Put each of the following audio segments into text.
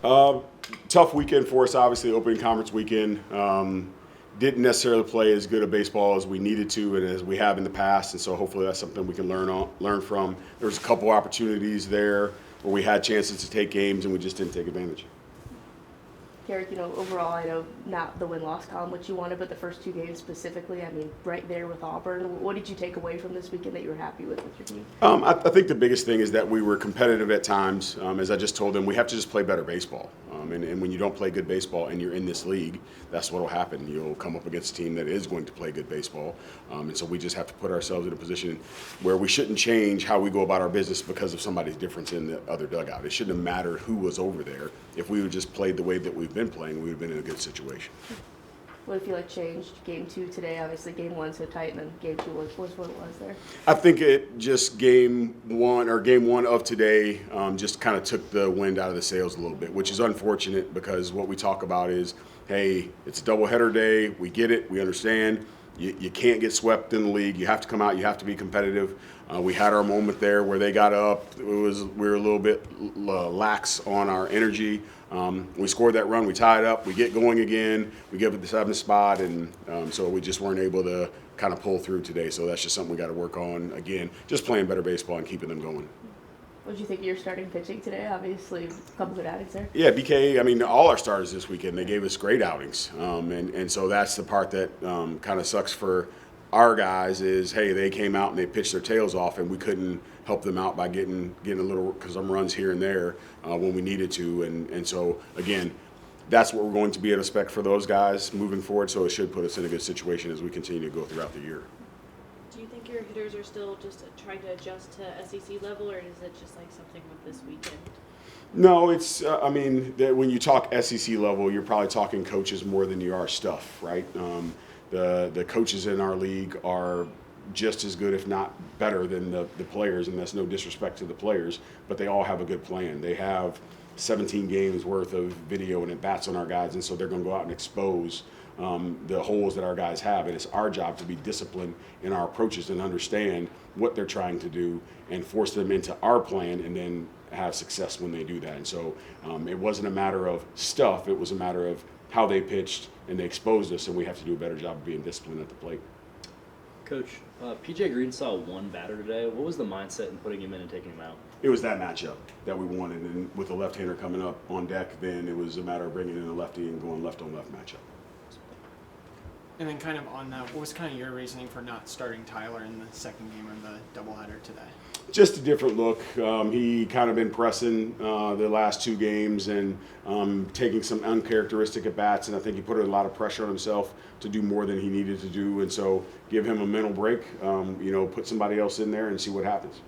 Uh, Tough weekend for us, obviously, opening conference weekend. Didn't necessarily play as good a baseball as we needed to and as we have in the past, and so hopefully that's something we can learn from. There was a couple opportunities there where we had chances to take games and we just didn't take advantage. Kerrick, overall, I know not the win-loss column which you wanted, but the first two games specifically, I mean, right there with Auburn. What did you take away from this weekend that you were happy with your team? I think the biggest thing is that we were competitive at times. As I just told them, we have to just play better baseball. And when you don't play good baseball and you're in this league, that's what will happen. You'll come up against a team that is going to play good baseball. And so we just have to put ourselves in a position where we shouldn't change how we go about our business because of somebody's difference in the other dugout. It shouldn't have mattered who was over there. If we would just played the way that we've been playing, we would have been in a good situation. What do you feel like changed game two today? Obviously, game one so tight, and then game two was what it was there. I think it just game one of today just kind of took the wind out of the sails a little bit, which is unfortunate because what we talk about is, hey, it's a doubleheader day. We get it. We understand. You can't get swept in the league. You have to come out. You have to be competitive. We had our moment there where they got up. We were a little bit lax on our energy. We scored that run. We tied up. We get going again. We give it the 7th spot, and so we just weren't able to kind of pull through today. So that's just something we got to work on again. Just playing better baseball and keeping them going. What did you think of your starting pitching today? Obviously, a couple good outings there. Yeah, BK, I mean, all our starters this weekend, they gave us great outings. And so that's the part that kind of sucks for our guys is, hey, they came out and they pitched their tails off, and we couldn't help them out by getting a little some runs here and there when we needed to. And so, again, that's what we're going to be able to expect for those guys moving forward, so it should put us in a good situation as we continue to go throughout the year. Do you think your hitters are still just trying to adjust to SEC level, or is it just like something with this weekend? No, it's, when you talk SEC level, you're probably talking coaches more than you are stuff, right? The coaches in our league are just as good, if not better, than the players, and that's no disrespect to the players, but they all have a good plan. They have 17 games worth of video and at-bats on our guys, and so they're going to go out and expose the holes that our guys have, and it's our job to be disciplined in our approaches and understand what they're trying to do and force them into our plan and then have success when they do that. And so it wasn't a matter of stuff, it was a matter of how they pitched and they exposed us, and we have to do a better job of being disciplined at the plate. Coach, PJ Green saw one batter today. What was the mindset in putting him in and taking him out? It was that matchup that we wanted, and with the left-hander coming up on deck, then it was a matter of bringing in a lefty and going left-on-left matchup. And then kind of on that, what was kind of your reasoning for not starting Tyler in the second game of the doubleheader today? Just a different look. He kind of been pressing the last two games and taking some uncharacteristic at-bats, and I think he put a lot of pressure on himself to do more than he needed to do, and so give him a mental break, put somebody else in there and see what happens.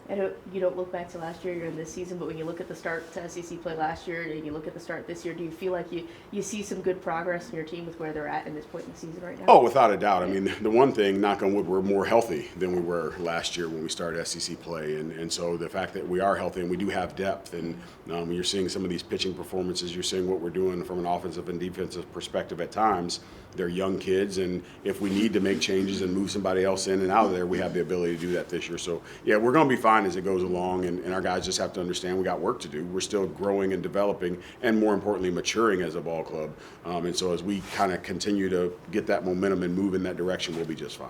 I know you don't look back to last year, you're in this season, but when you look at the start to SEC play last year and you look at the start this year, do you feel like you see some good progress in your team with where they're at this point in the season right now? Oh, without a doubt. I mean, the one thing, knock on wood, we're more healthy than we were last year when we started SEC play. And so the fact that we are healthy and we do have depth, and you're seeing some of these pitching performances, you're seeing what we're doing from an offensive and defensive perspective at times. They're young kids, and if we need to make changes and move somebody else in and out of there, we have the ability to do that this year. So, yeah, we're going to be fine as it goes along, and our guys just have to understand we got work to do. We're still growing and developing and, more importantly, maturing as a ball club. And so as we kind of continue to get that momentum and move in that direction, we'll be just fine.